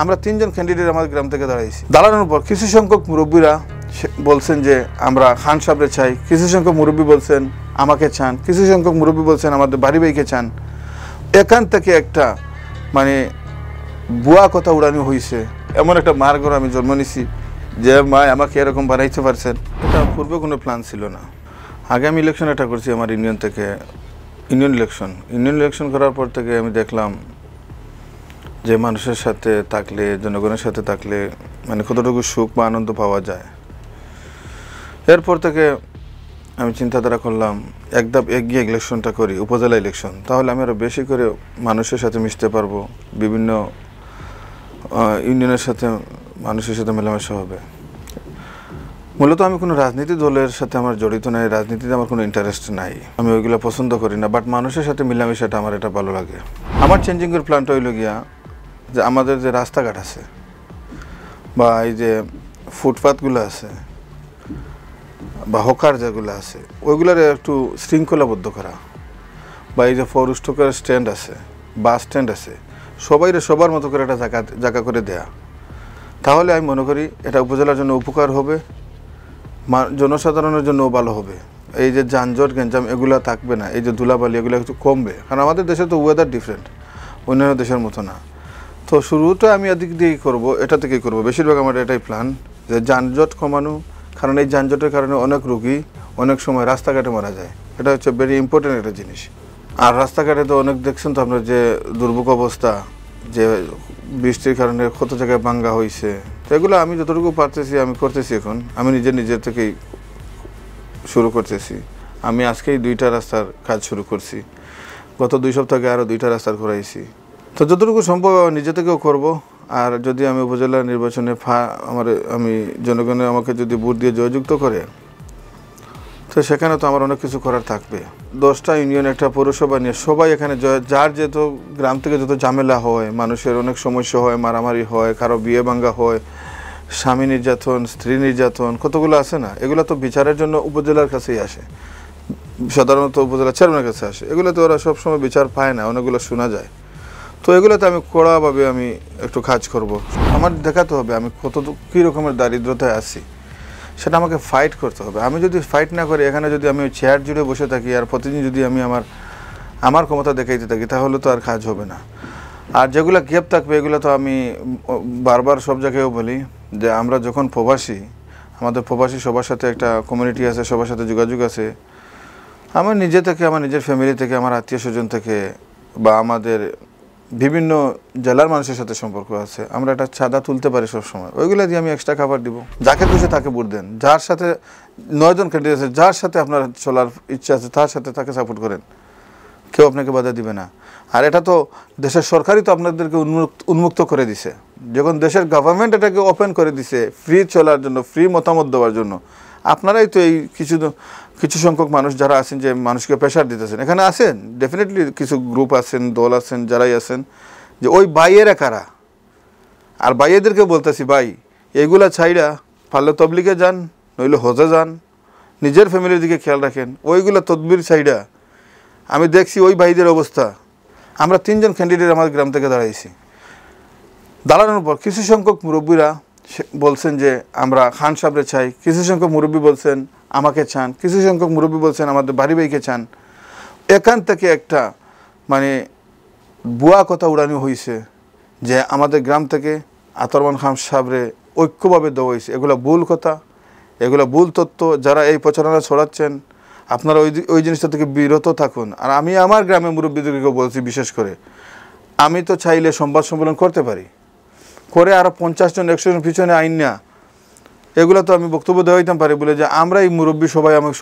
আমরা তিনজন ক্যান্ডিডেট আমাদের গ্রাম থেকে দাঁড়াইছি। দাঁড়ানোর পর কিছু সংখ্যক মুরব্বীরা বলছেন যে আমরা খান সাহেবরে চাই, কিছু সংখ্যক মুরব্বী বলছেন আমাকে চান, কিছু সংখ্যক মুরব্বী বলছেন আমাদের বাড়ি ভাইকে চান। এখান থেকে একটা মানে বুয়া কথা উড়ানো হয়েছে। এমন একটা মার্গর আমি জন্ম নিছি যে মা আমাকে এরকম বানাইতে পারছেন, এটা পূর্বে কোনো প্ল্যান ছিল না। আগে আমি ইলেকশন এটা করছি আমার ইউনিয়ন থেকে, ইউনিয়ন ইলেকশন করার পর থেকে আমি দেখলাম যে মানুষের সাথে থাকলে, জনগণের সাথে থাকলে মানে কতটুকু সুখ বা আনন্দ পাওয়া যায়। এরপর থেকে আমি চিন্তাধারা করলাম একদম এগিয়ে ইলেকশনটা করি, উপজেলা ইলেকশন, তাহলে আমি আরও বেশি করে মানুষের সাথে মিশতে পারবো, বিভিন্ন ইউনিয়নের সাথে মানুষের সাথে মেলামেশা হবে। মূলত আমি কোনো রাজনীতি দলের সাথে আমার জড়িত নাই, রাজনীতিতে আমার কোনো ইন্টারেস্ট নাই, আমি ওইগুলো পছন্দ করি না, বাট মানুষের সাথে মিলামেশাটা আমার এটা ভালো লাগে। আমার চেঞ্জিংয়ের প্ল্যানটা হইল গিয়া যে আমাদের যে রাস্তাঘাট আছে বা এই যে ফুটপাথগুলো আছে বা হকার যেগুলো আছে ওইগুলোর একটু শৃঙ্খলাবদ্ধ করা, বা এই যে ফরস্টকের স্ট্যান্ড আছে, বাস স্ট্যান্ড আছে, সবার মতো করে একটা জায়গা করে দেয়া। তাহলে আমি মনে করি এটা উপজেলার জন্য উপকার হবে, জনসাধারণের জন্যও ভালো হবে। এই যে যানজট গ্যাঞ্জাম এগুলো থাকবে না, এই যে ধুলাবালি এগুলো একটু কমবে, কারণ আমাদের দেশে তো ওয়েদার ডিফারেন্ট, অন্যান্য দেশের মতো না। তো শুরুটা আমি এদিক দিয়েই করবো, এটা থেকেই করবো, বেশিরভাগ আমার এটাই প্ল্যান যে যানজট কমানো, কারণ এই যানজটের কারণে অনেক রোগী অনেক সময় রাস্তাঘাটে মারা যায়, এটা হচ্ছে ভেরি ইম্পর্টেন্ট একটা জিনিস। আর রাস্তাঘাটে তো অনেক দেখছেন তো আপনার যে দুর্ভোগ অবস্থা, যে বৃষ্টির কারণে কত জায়গায় ভাঙ্গা হয়েছে, তো এগুলো আমি যতটুকু পারতেছি আমি করতেছি। এখন আমি নিজের থেকেই শুরু করতেছি। আমি আজকেই 2টা রাস্তার কাজ শুরু করছি, গত 2 সপ্তাহ আগে আরও 2টা রাস্তার করাইছি। তো যতটুকু সম্ভব নিজে থেকেও করব। আর যদি আমি উপজেলা নির্বাচনে আমি জনগণে আমাকে যদি ভোট দিয়ে জয়যুক্ত করে, তো সেখানে তো আমার অনেক কিছু করার থাকবে। 10টা ইউনিয়ন, একটা পৌরসভা নিয়ে সবাই এখানে যার যেত গ্রাম থেকে যত ঝামেলা হয়, মানুষের অনেক সমস্যা হয়, মারামারি হয়, কারো বিয়ে ভাঙ্গা হয়, স্বামী নির্যাতন, স্ত্রী নির্যাতন, কতগুলো আছে না, এগুলো তো বিচারের জন্য উপজেলার কাছেই আসে, সাধারণত উপজেলা চেয়ারম্যানের কাছে আসে। এগুলো তো ওরা সবসময় বিচার পায় না, অনেকগুলো শোনা যায়। তো এগুলোতে আমি কড়াভাবে আমি একটু কাজ করব। আমার দেখাতে হবে আমি কী রকমের দারিদ্রতায় আছি, সেটা আমাকে ফাইট করতে হবে। আমি যদি ফাইট না করি, এখানে যদি আমি চেয়ার জুড়ে বসে থাকি আর প্রতিদিন যদি আমি আমার ক্ষমতা দেখাইতে থাকি, তাহলে তো আর কাজ হবে না। আর যেগুলো গ্যাপ থাকবে এগুলো তো আমি বারবার সব জায়গায়ও বলি যে আমরা যখন প্রবাসী, আমাদের প্রবাসী সবার সাথে একটা কমিউনিটি আছে, সবার সাথে যোগাযোগ আছে। আমার নিজে থেকে, আমার নিজের ফ্যামিলি থেকে, আমার আত্মীয় স্বজন থেকে বা আমাদের বিভিন্ন জেলার মানুষের সাথে সম্পর্ক আছে, আমরা একটা চাঁদা তুলতে পারি সবসময়, ওইগুলো দিয়ে আমি এক্সট্রা খাবার দিব। যাকে খুশি তাকে ভোট দেন, যার সাথে 9 জন ক্যান্ডিডেট আছে, যার সাথে আপনার চলার ইচ্ছা আছে তার সাথে তাকে সাপোর্ট করেন, কেউ আপনাকে বাধা দিবে না। আর এটা তো দেশের সরকারই তো আপনাদেরকে উন্মুক্ত করে দিছে, যখন দেশের গভর্নমেন্ট এটাকে ওপেন করে দিছে ফ্রি চলার জন্য, ফ্রি মতামত দেওয়ার জন্য। আপনারাই তো এই কিছু সংখ্যক মানুষ যারা আছেন যে মানুষকে প্রেশার দিতেছেন, এখানে আছেন ডেফিনেটলি কিছু গ্রুপ আছেন, দল আছেন, যারাই আছেন যে ওই বাইয়েরা কারা। আর বাইয়েদেরকে বলতেছি, ভাই এগুলা ছাইরা পারলে তবলিগে যান, নইলে হজে যান, নিজের ফ্যামিলির দিকে খেয়াল রাখেন। ওইগুলা তদবির ছাইরা আমি দেখছি ওই ভাইদের অবস্থা। আমরা 3জন ক্যান্ডিডেট আমাদের গ্রাম থেকে দাঁড়াইছি। দাঁড়ানোর পর কিছু সংখ্যক মুরব্বীরা বলছেন যে আমরা খান সাহেবরে চাই, কিছু সংখ্যক মুরব্বী বলছেন আমাকে চান, কিছু সংখ্যক মুরব্বী বলছেন আমাদের বাড়ি ভাইকে চান। এখান থেকে একটা মানে বুয়া কথা উড়ানো হয়েছে যে আমাদের গ্রাম থেকে আতরমান খান সাহেবরে ঐক্যভাবে দেওয়া হয়েছে। এগুলো ভুল কথা, এগুলো ভুল তথ্য। যারা এই প্রচারণা ছড়াচ্ছেন আপনারা ওই জিনিসটা থেকে বিরত থাকুন। আর আমি আমার গ্রামের মুরব্বীদেরকে বলছি, বিশেষ করে আমি তো চাইলে সংবাদ সম্মেলন করতে পারি, করে আরও 50 জন 100 জন পিছনে আইন না, এগুলো তো আমি বক্তব্য দেওয়া দিতাম পারি বলে যে আমরা এই মুরব্বী সবাই আমাকে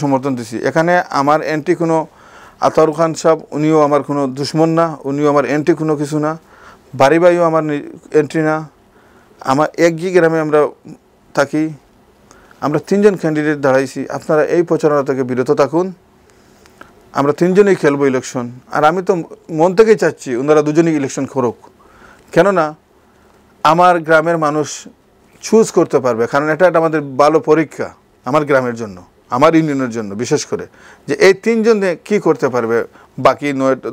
সমর্থন দিছি। এখানে আমার এন্টি কোনো আতর খান সাহেব, উনিও আমার কোনো দুশ্মন না, উনিও আমার এন্টি কোনো কিছু না, বাড়ি ভাইও আমার এন্ট্রি না। আমার একই গ্রামে আমরা থাকি, আমরা 3জন ক্যান্ডিডেট দাঁড়াইছি। আপনারা এই প্রচারণা থেকে বিরত থাকুন, আমরা 3জনেই খেলবো ইলেকশন। আর আমি তো মন থেকেই চাচ্ছি ওনারা 2জনই ইলেকশন করুক, কেননা আমার গ্রামের মানুষ চুজ করতে পারবে। কারণ এটা আমাদের ভালো পরীক্ষা আমার গ্রামের জন্য, আমার ইউনিয়নের জন্য, বিশেষ করে যে এই 3জনে কী করতে পারবে বাকি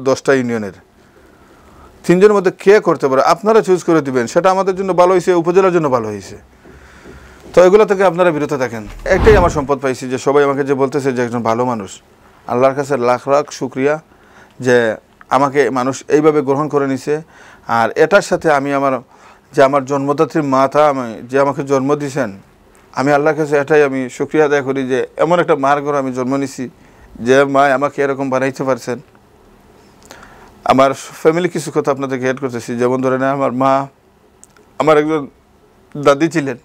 10টা ইউনিয়নের। তিনজনের মধ্যে কে করতে পারে আপনারা চুজ করে দিবেন, সেটা আমাদের জন্য ভালো হয়েছে, উপজেলার জন্য ভালো হয়েছে। তো এগুলো থেকে আপনারা বিরত থাকেন। একটাই আমার সম্পদ পাইছি যে সবাই আমাকে যে বলতেছে যে একজন ভালো মানুষ, আল্লাহর কাছে লাখ লাখ শুক্রিয়া যে আমাকে মানুষ এইভাবে গ্রহণ করে নিছে। আর এটার সাথে আমি আমার জন্মদাত্রী মাতা যে আমাকে জন্ম দিয়েছেন, আমি আল্লাহর কাছে এটাই আমি শুক্রিয়া আদায় করি যে এমন একটা মার ঘরে আমি জন্ম নিছি যে মা আমাকে এরকম বানাইতে পারছেন। আমার ফ্যামিলি কিছু কথা আপনাদেরকে অ্যাড করতেছি। যেমন ধরে না, আমার মা আমার একজন দাদি ছিলেন।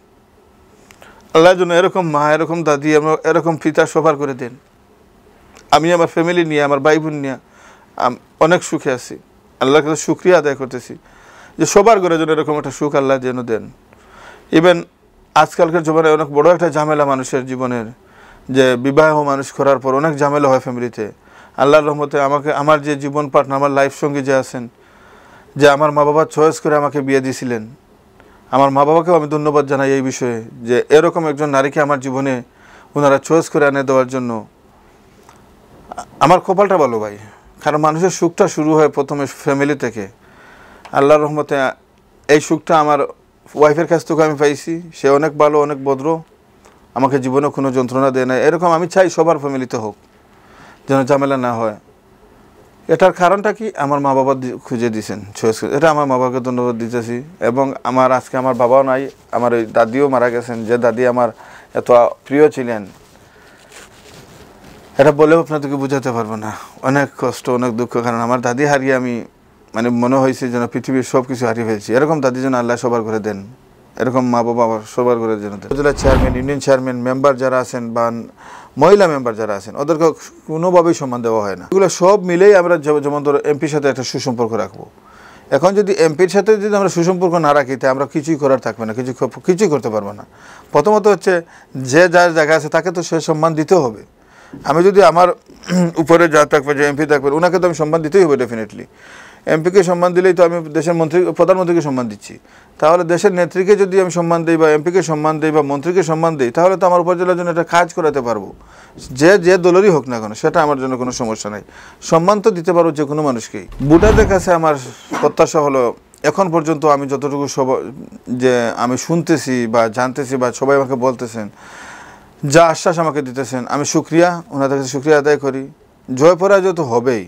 আল্লাহর জন্য এরকম মা, এরকম দাদি, এরকম পিতা সবার করে দেন। আমি আমার ফ্যামিলি নিয়ে, আমার ভাই বোন নিয়ে অনেক সুখে আছি। আল্লাহর কাছে শুক্রিয়া আদায় করতেছি যে সবার ঘরে যেন এরকম একটা সুখ আল্লাহ যেন দেন। ইভেন আজকালকার জীবনে অনেক বড় একটা ঝামেলা মানুষের জীবনের, যে বিবাহ মানুষ করার পর অনেক ঝামেলা হয় ফ্যামিলিতে। আল্লাহর রহমতে আমার যে জীবন পার্টনার, আমার লাইফ সঙ্গী যে আছেন, যে আমার মা বাবা চয়েস করে আমাকে বিয়ে দিয়েছিলেন, আমার মা বাবাকেও আমি ধন্যবাদ জানাই এই বিষয়ে যে এরকম একজন নারীকে আমার জীবনে ওনারা চয়েস করে এনে দেওয়ার জন্য। আমার কপালটা ভালো ভাই, কারণ মানুষের সুখটা শুরু হয় প্রথমে ফ্যামিলি থেকে। আল্লাহর রহমতে এই সুখটা আমার ওয়াইফের কাছ থেকে আমি পাইছি। সে অনেক ভালো, অনেক ভদ্র, আমাকে জীবনে কোনো যন্ত্রণা দেয় না। এরকম আমি চাই সবার ফ্যামিলিতে হোক, যেন ঝামেলা না হয়। এটার কারণটা কি? আমার মা বাবা খুঁজে দিয়েছেন, চয়েস করে। এটা আমার মা বাবাকে ধন্যবাদ দিতেছি। এবং আজকে আমার বাবাও নাই, আমার ওই দাদিও মারা গেছেন, যে দাদি আমার এত প্রিয় ছিলেন, এটা বলেও আপনাদেরকে বোঝাতে পারবো না। অনেক কষ্ট, অনেক দুঃখ। কারণ আমার দাদি হারিয়ে আমি মনে হয়েছে যেন পৃথিবীর সব কিছু হারিয়ে ফেলছি। এরকম দাদি যেন আল্লাহ সবার করে দেন, এরকম মা বাবা সবার করে যেন দেন। উপজেলা চেয়ারম্যান, ইউনিয়ন চেয়ারম্যান, মেম্বার যারা আছেন বা মহিলা মেম্বার যারা আছেন, ওদেরকে কোনোভাবেই সম্মান দেওয়া হয় না। এগুলো সব মিলেই আমরা যেমন ধরো এমপির সাথে একটা সুসম্পর্ক রাখবো। এখন যদি এমপির সাথে যদি আমরা সুসম্পর্ক না রাখি, তাই আমরা কিছুই করার থাকবে না, কিছুই করতে পারবো না। প্রথমত হচ্ছে যে যার জায়গা আছে তাকে তো সে সম্মান দিতে হবে। আমি যদি আমার উপরে যা থাকবে, যে এমপি থাকবে, ওনাকে তো আমি সম্মান দিতেই হবে ডেফিনেটলি। এমপিকে সম্মান দিলেই তো আমি দেশের প্রধানমন্ত্রীকে সম্মান দিচ্ছি। তাহলে দেশের নেত্রীকে যদি আমি সম্মান দিই, বা এমপিকে সম্মান দিই, বা মন্ত্রীকে সম্মান দিই, তাহলে তো আমার উপজেলার জন্য একটা কাজ করাতে পারবো। যে দলেরই হোক না কেন, সেটা আমার জন্য কোনো সমস্যা নাই। সম্মান তো দিতে পারবো যে কোনো মানুষকেই। ভোটারদের কাছে আমার প্রত্যাশা হলো, এখন পর্যন্ত আমি যতটুকু যে আমি শুনতেছি বা জানতেছি, বা সবাই আমাকে বলতেছেন, যা আশ্বাস আমাকে দিতেছেন, আমি ওনাদের কাছে শুক্রিয়া আদায় করি। জয় পরাজয় তো হবেই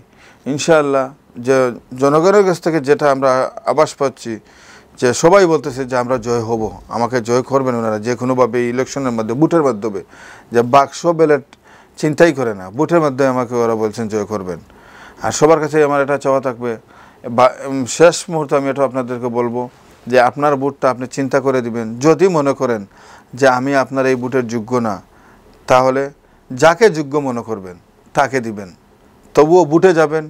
ইনশাআল্লাহ। যে জনগণের কাছ থেকে যেটা আমরা আভাস পাচ্ছি, যে সবাই বলতেছে যে আমরা জয় হব, আমাকে জয় করবেন ওনারা যে কোনোভাবে ইলেকশনের মধ্যে, বুটের মাধ্যমে। যে বাক্স ব্যালট চিন্তাই করে না, বুটের মাধ্যমে আমাকে ওরা বলছেন জয় করবেন। আর সবার কাছে আমার এটা চাওয়া থাকবে, শেষ মুহূর্তে আমি এটা আপনাদেরকে বলবো যে আপনার বুটটা আপনি চিন্তা করে দিবেন। যদি মনে করেন যে আমি আপনার এই বুটের যোগ্য না, তাহলে যাকে যোগ্য মনে করবেন তাকে দিবেন। তবুও বুটে যাবেন,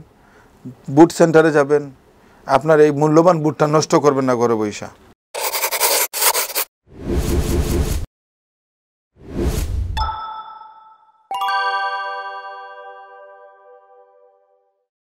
বুট সেন্টারে যাবেন, আপনার এই মূল্যবান বুটটা নষ্ট করবেন না ঘরে বৈশা।